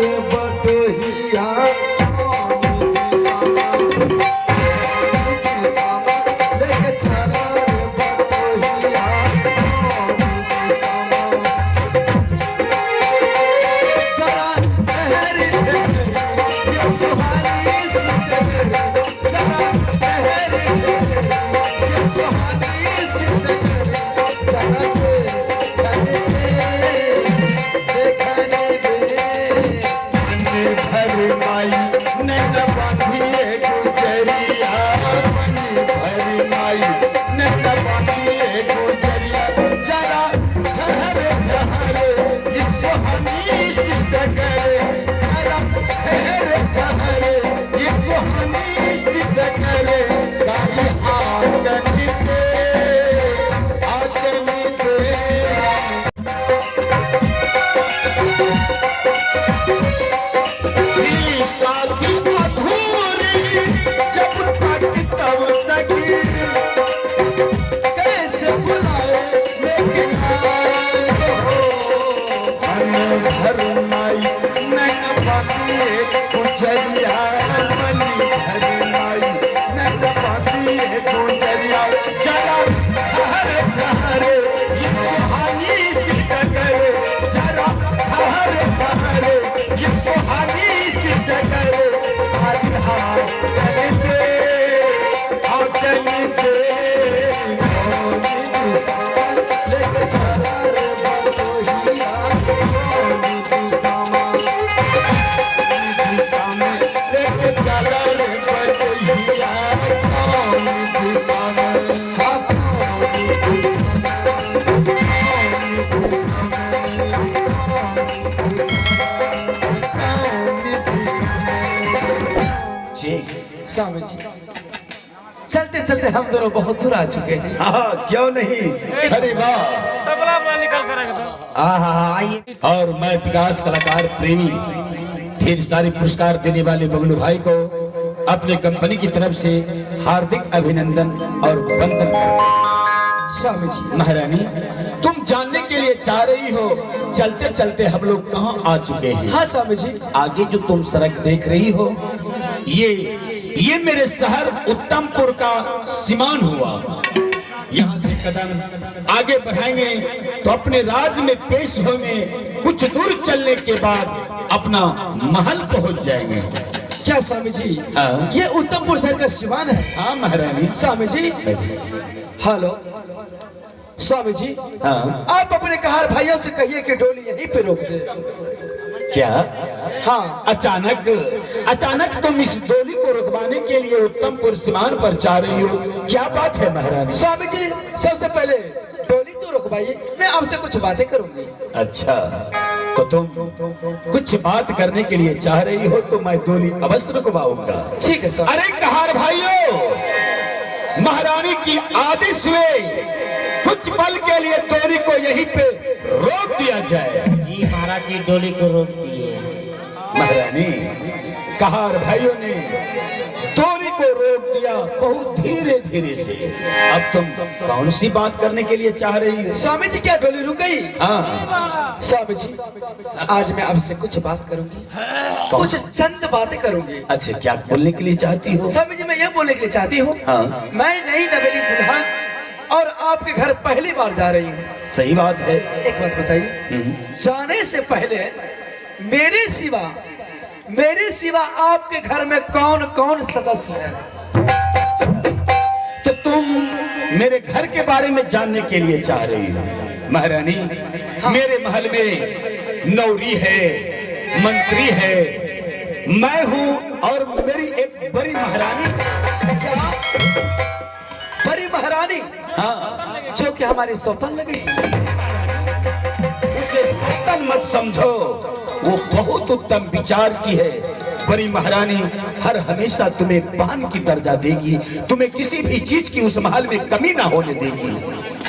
रे बटोहिया लेके चला रे बटोहिया जरा ठहरी ये सुहानी सी जरा ठहरी ये सुहानी सी स्वामी जी चलते चलते हम दोनों बहुत दूर आ चुके हैं। हाँ क्यों नहीं, अरे वाह तबला निकल कर आइए। और मैं विकास कलाकार प्रेमी ढेर सारे पुरस्कार देने वाले बबलू भाई को अपने कंपनी की तरफ से हार्दिक अभिनंदन और वंदन करता हूं। स्वामी जी महारानी तुम जानने के लिए चाह रही हो चलते चलते हम लोग कहाँ आ चुके हैं। हाँ स्वामी जी, आगे जो तुम सड़क देख रही हो ये मेरे शहर उत्तमपुर का सीमान हुआ। यहाँ से कदम आगे बढ़ाएंगे तो अपने राज्य में पेश होंगे। कुछ दूर चलने के बाद अपना महल पहुंच जाएंगे। क्या स्वामी जी? हाँ। ये उत्तमपुर शहर का सीमान है। हाँ महारानी। स्वामी जी हेलो स्वामी जी, हाँ। आप अपने कहार भाइयों से कहिए कि डोली यहीं पे रोक दे। क्या? हाँ। अचानक तुम इस डोली को रुकवाने के लिए उत्तमपुर सीमान पर जा रही हो, क्या बात है महारानी? स्वामी जी सबसे पहले डोली तो रुकवाइए, मैं आपसे कुछ बातें करूंगी। अच्छा तो तुम कुछ बात करने के लिए चाह रही हो तो मैं डोली अवश्य रुकवाऊंगा। ठीक है सर। अरे कहार भाइयों, महारानी की आदेश में कुछ पल के लिए डोली को यहीं पे रोक दिया जाए। जी महाराज जी डोली को रोक दिए। महारानी कहार भाइयों ने डोली को रोक दिया बहुत धीरे धीरे से। अब तुम कौन सी बात करने के लिए चाह रही हो? स्वामी जी क्या डोली रुक गई? हाँ स्वामी जी आज मैं आपसे कुछ बात करूंगी, कुछ चंद बातें करूंगी। अच्छा क्या बोलने के लिए चाहती हो? स्वामी जी मैं यह बोलने के लिए चाहती हूँ, हाँ। मैं नई नवेली दुल्हन और आपके घर पहली बार जा रही हूँ। सही बात है। एक बात बताइए, जाने से पहले मेरे सिवा आपके घर में कौन कौन सदस्य है? तो तुम मेरे घर के बारे में जानने के लिए चाह रही हो? महारानी हाँ। मेरे महल में नौरी है, मंत्री है, मैं हूँ और मेरी एक बड़ी महारानी। क्या बड़ी महारानी? हाँ। जो कि हमारी सौतन लगेगी। उसे सौतन मत समझो, वो बहुत उत्तम विचार की है। बड़ी महारानी हर हमेशा तुम्हें बहन की दर्जा देगी, तुम्हें किसी भी चीज की उस महल में कमी ना होने देगी।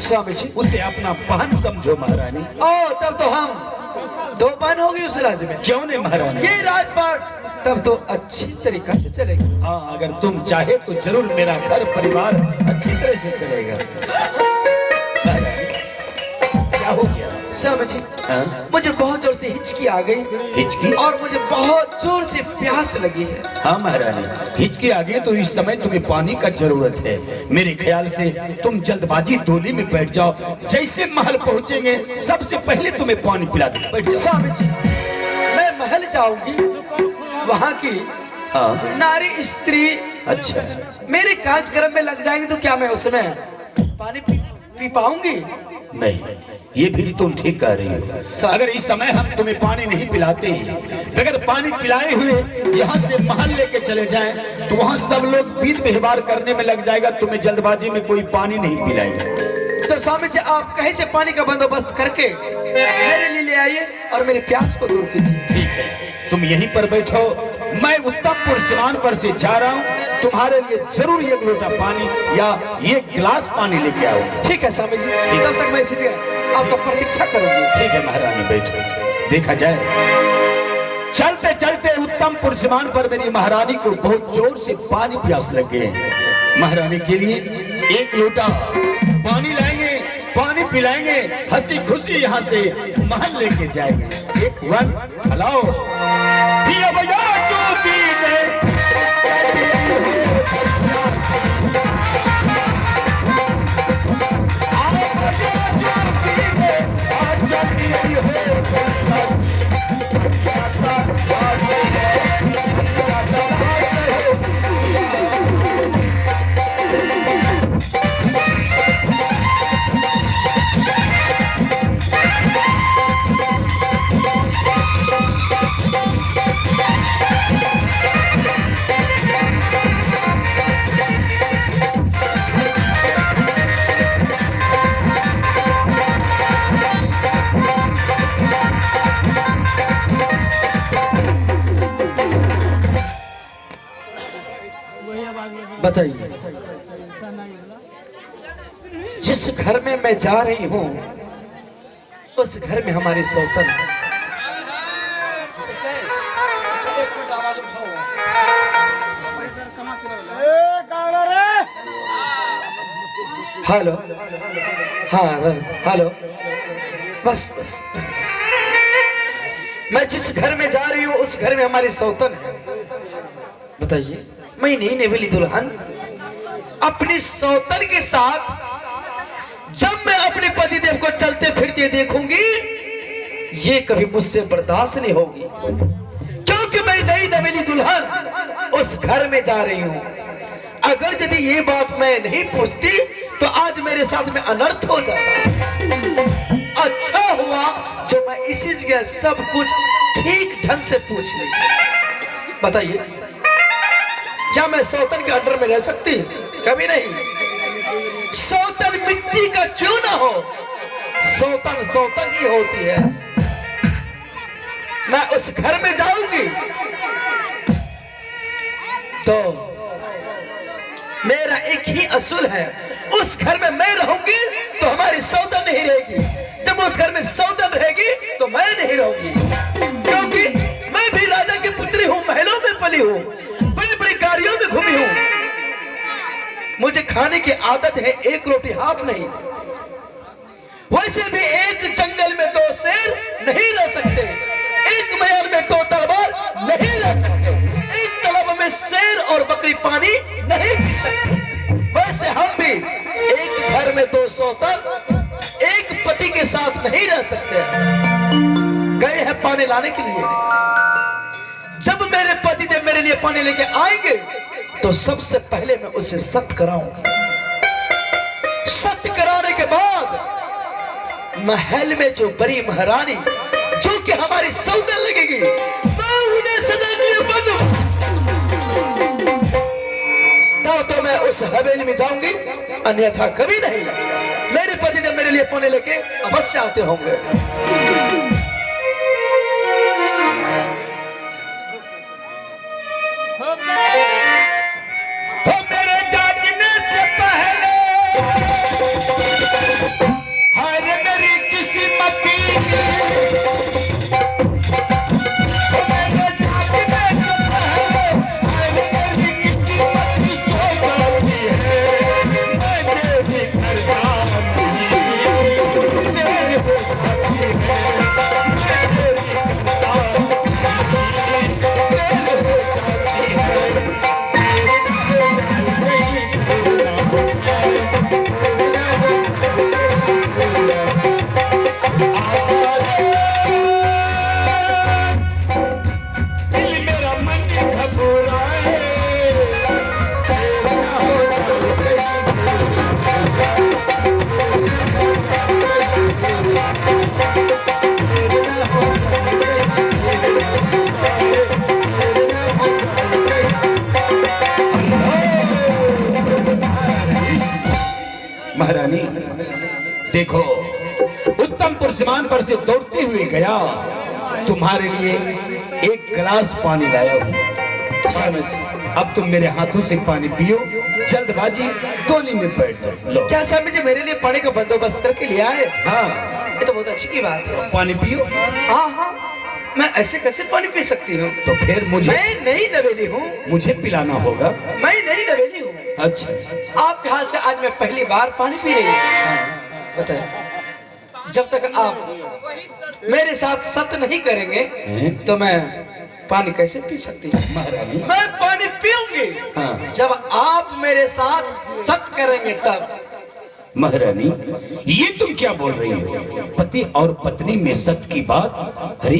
स्वामी जी उसे अपना बहन समझो महारानी। ओ तब तो हम दो बहन हो गई उस राज्य में। क्यों नहीं महारानी? ये राजपाट तब तो अच्छी तरीका से चलेगी। हाँ अगर तुम चाहे तो जरूर मेरा घर परिवार अच्छी तरह से चलेगा। क्या हो गया? स्वामी जी, हाँ? मुझे बहुत जोर से हिचकी आ गई हिचकी? और मुझे बहुत जोर से प्यास लगी है। हाँ महारानी, हिचकी आ गई तो इस समय तुम्हें पानी का जरूरत है। मेरे ख्याल से तुम जल्दबाजी डोली में बैठ जाओ। जैसे महल पहुंचेंगे सबसे पहले तुम्हें पानी पिला दे। बैठ जाओ। स्वामी जी, मैं महल जाऊंगी, वहाँ की हाँ नारी स्त्री अच्छा, मेरे कार्यक्रम में लग जाएंगे तो क्या मैं उसमें पानी पी पाऊंगी? नहीं, ये फिर तुम ठीक कह रही हो। अगर इस समय हम तुम्हें पानी नहीं पिलाते हैं, अगर पानी पिलाए हुए यहाँ से महल लेके चले जाएं, तो वहाँ सब लोग बीत व्यवहार करने में लग जाएगा, तुम्हें जल्दबाजी में कोई पानी नहीं पिलाएगा। तो स्वामी जी, आप कहीं से पानी का बंदोबस्त करके मेरे लिए ले आइए और मेरी प्यास को दूर कीजिए। ठीक है, तुम यहीं पर बैठो, मैं उत्तमपुर सीमान पर से जा रहा हूँ, तुम्हारे लिए जरूर एक लोटा पानी या एक गिलास पानी लेके आओ। ठीक है स्वामी जी, ठीक। तब तक मैं इसी जगह आपका प्रतीक्षा करूंगी। ठीक है महारानी, बैठो। देखा जाए, चलते चलते उत्तमपुर सीमान पर मेरी महारानी को बहुत जोर से पानी प्यास लग गए हैं। महारानी के लिए एक लोटा पानी लाएंगे, पानी पिलाएंगे, हंसी खुशी यहाँ से महल लेके जाएंगे। एक वन हलाओ दिया भैया ज्योति ने बताइए, जिस घर में मैं जा रही हूँ उस घर में हमारी सौतन है। हेलो, हाँ हेलो, बस बस, मैं जिस घर में जा रही हूँ उस घर में हमारी सौतन है। बताइए, मैं नहीं नेवली दुल्हन अपनी सौतन के साथ जब मैं अपने पतिदेव को चलते फिरते देखूंगी, ये कभी मुझसे बर्दाश्त नहीं होगी, क्योंकि मैं नई नवेली दुल्हन उस घर में जा रही हूं। अगर यदि ये बात मैं नहीं पूछती तो आज मेरे साथ में अनर्थ हो जाता। अच्छा हुआ जो मैं इसी जगह सब कुछ ठीक ढंग से पूछ ली। बताइए, क्या मैं सौतन के अंडर में रह सकती? कभी नहीं। सौतन मिट्टी का क्यों ना हो, सौतन सौतन ही होती है। मैं उस घर में जाऊंगी तो मेरा एक ही असूल है, उस घर में मैं रहूंगी तो हमारी सौतन नहीं रहेगी। जब उस घर में सौतन रहेगी तो मैं नहीं रहूंगी, क्योंकि मैं भी राजा की पुत्री हूं, महलों में पली हूं, बड़े बड़े कार्यों में घूमी हूं। मुझे खाने की आदत है, एक रोटी हाफ नहीं। वैसे भी एक जंगल में दो शेर नहीं रह सकते, एक मैदान में दो तलवार नहीं रह सकते, एक तालाब में शेर और बकरी पानी नहीं पी सकते। वैसे हम भी एक घर में दो सौतन एक पति के साथ नहीं रह सकते। गए हैं पानी लाने के लिए, जब मेरे पति देव मेरे लिए पानी लेके आएंगे तो सबसे पहले मैं उसे सत्य कराऊंगा। सत्य कराने के बाद महल में जो बड़ी महारानी जो कि हमारी सौतन लगेगी, मैं उन्हें सदा के लिए बंद, तब तो मैं उस हवेली में जाऊंगी, अन्यथा कभी नहीं। मेरे पति देव मेरे लिए पानी लेके अवश्य आते होंगे। मेरे जागने से पहले हर मेरी किस्मत, मेरे जागने से पहले हर मेरी किस्मत सो जाती है। मैं भी करता नहीं, देर हो जाती है। भैया तुम्हारे लिए एक गिलास पानी लाया हूँ। समझ, अब तुम मेरे हाथों से पानी पियो, जल्दबाजी डोली में बैठ जाओ। लो। क्या स्वामी जी मेरे लिए पानी का बंदोबस्त करके ले आए? हाँ, ये तो बहुत अच्छी की बात है। पानी पियो। हाँ हाँ, मैं ऐसे कैसे पानी पी सकती हूँ? तो फिर मुझे मैं नई नवेली हूँ। मुझे पिलाना होगा। मैं नई नवेली हूँ। अच्छा, आपके हाथ से आज मैं पहली बार पानी पी रही हूँ। बताइए, जब तक आप मेरे साथ सत्य नहीं करेंगे तो मैं पानी कैसे पी सकती हूँ? महारानी, मैं पानी पीऊंगी हाँ। जब आप मेरे साथ सत्य करेंगे तब। महारानी, ये तुम क्या बोल रही हो? पति और पत्नी में सत्य की बात? अरे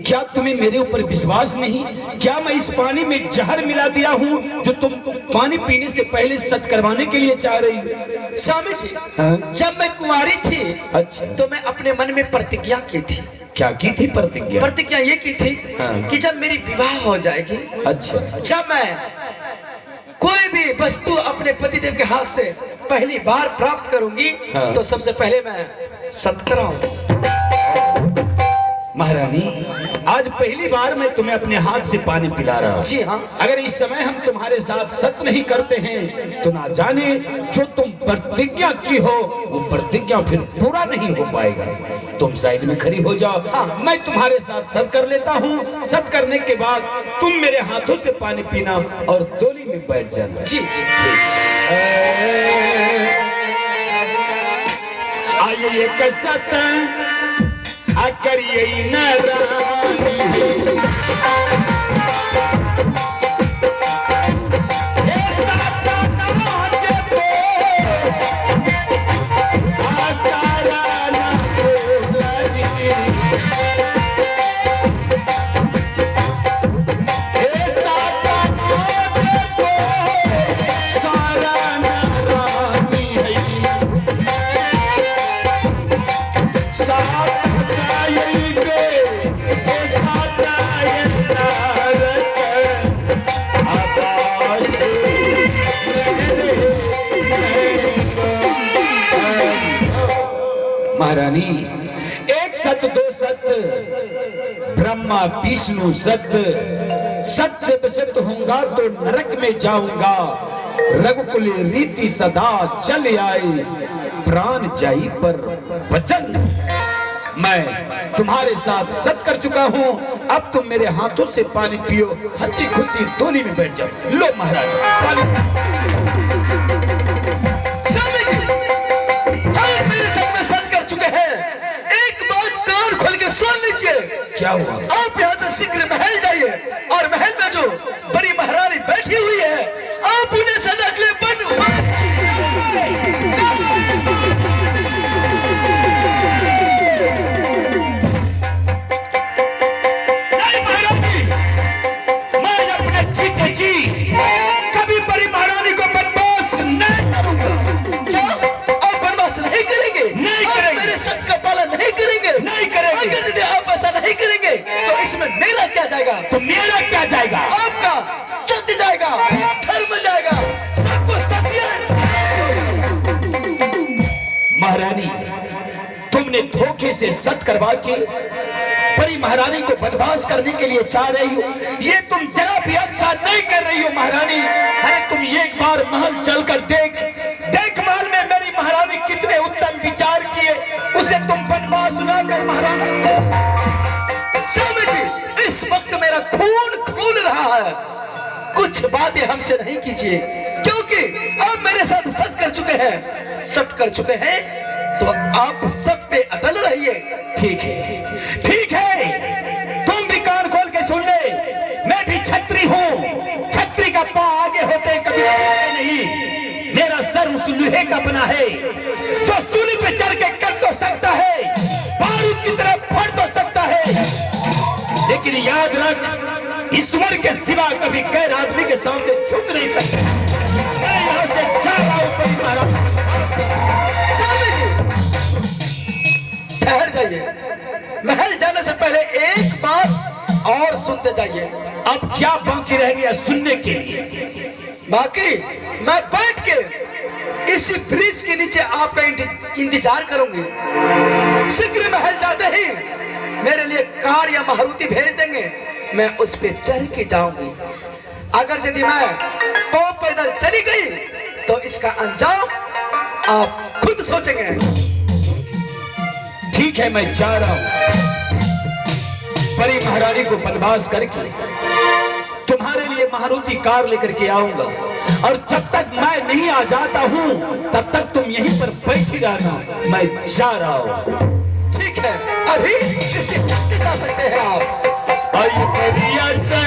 क्या तुम्हें मेरे ऊपर विश्वास नहीं? क्या मैं इस पानी में जहर मिला दिया हूँ जो तुम पानी पीने से पहले सत्य करवाने के लिए चाह रही हो? स्वामी जी, हाँ? जब मैं कुंवारी थी अच्छा, तो मैं अपने मन में प्रतिज्ञा की थी। क्या की थी प्रतिज्ञा? प्रतिज्ञा ये की थी हाँ। कि जब मेरी विवाह हो जाएगी, अच्छा, जब मैं कोई भी वस्तु अपने पतिदेव के हाथ से पहली बार प्राप्त करूंगी, हाँ। तो सबसे पहले मैं सत्य कराऊंगी। महारानी, आज पहली बार मैं तुम्हें अपने हाथ से पानी पिला रहा हूँ। जी हाँ। अगर इस समय हम तुम्हारे साथ सत्य नहीं करते हैं तो ना जाने जो तुम प्रतिज्ञा की हो वो प्रतिज्ञा फिर पूरा नहीं हो पाएगा। तुम साइड में खड़ी हो जाओ। हाँ। मैं तुम्हारे साथ सत्य कर लेता हूँ। सत्य करने के बाद तुम मेरे हाथों से पानी पीना और डोली में बैठ जाना। जी जी। आइए सत्य करिए न रानी, महारानी, एक सत्य दो सत्य, ब्रह्मा विष्णु सत्य, सत्य से सत्य होऊंगा तो नरक में जाऊंगा, रघुकुल रीति सदा चल आई, प्राण जाई पर वचन। मैं तुम्हारे साथ सत्य कर चुका हूँ, अब तुम मेरे हाथों से पानी पियो, हंसी खुशी डोली में बैठ जाओ। लो महारानी, पानी। सुन लीजिए, क्या हुआ? आप यहाँ से शीघ्र महल जाइए और महल में जो बड़ी महारानी बैठी हुई है आप उन्हें सदा के लिए नहीं महारानी, मैं अपने जीते जी कभी बड़ी महारानी को बनवास नहीं करूंगा। क्या आप बनवास नहीं करेंगे? नहीं करेंगे। मेरे सत्य का पालन नहीं करेंगे? नहीं करेंगे। अगर यदि आप ऐसा नहीं करेंगे तो इसमें मेरा क्या जाएगा? तो मेरा क्या जाएगा? आपका सत्य जाएगा, धर्म जाएगा, सब कुछ सत्य। महारानी, तुमने धोखे से सत्य करवा के बड़ी महारानी को बदमाश करने के लिए चाह रही हो, ये तुम जरा भी अच्छा नहीं कर रही हो महारानी। अरे तुम एक बार महल चलकर देख महल में मेरी महारानी कितने उत्तम विचार किए, उसे तुम बदमाश ना कर महारानी। स्वामी जी, इस वक्त मेरा खून खोल रहा है, कुछ बातें हमसे नहीं कीजिए, क्योंकि आप मेरे साथ सत्य कर चुके हैं तो आप सत्य पे अटल रहिए। ठीक है, ठीक है, तुम भी कान खोल के सुन ले, मैं भी छत्री हूँ। छत्री का पांव आगे होते कभी नहीं, मेरा सर उस लोहे का बना है जो सूली पे चढ़ के कर तो सकता है, बारूद की तरह फट तो सकता है, लेकिन याद रख ईश्वर के सिवा कभी गैर आदमी के सामने झुक नहीं सकता। मैं यहाँ से जा रहा हूँ महाराज। ठहर जाइए, महल जाने से पहले एक बात और सुनते जाइए। अब क्या बाकी रह गया सुनने के लिए? बाकी मैं बैठ के इसी ब्रिज के नीचे आपका इंतजार करूंगी। शीघ्र महल जाते ही मेरे लिए कार या मारुति भेज देंगे, मैं उस पे चढ़ के जाऊंगी। अगर यदि मैं पांव पैदल चली गई तो इसका अंजाम आप खुद सोचेंगे। ठीक है, मैं जा रहा हूं। परी महारानी को बनवास करके तुम्हारे लिए मारुति कार लेकर के आऊंगा, और जब तक मैं नहीं आ जाता हूं तब तक तुम यहीं पर बैठी रहना। मैं जा रहा हूं। ठीक है, अभी इसे करते जा सकते हैं आप। आई परिया से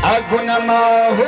अगुनमा हो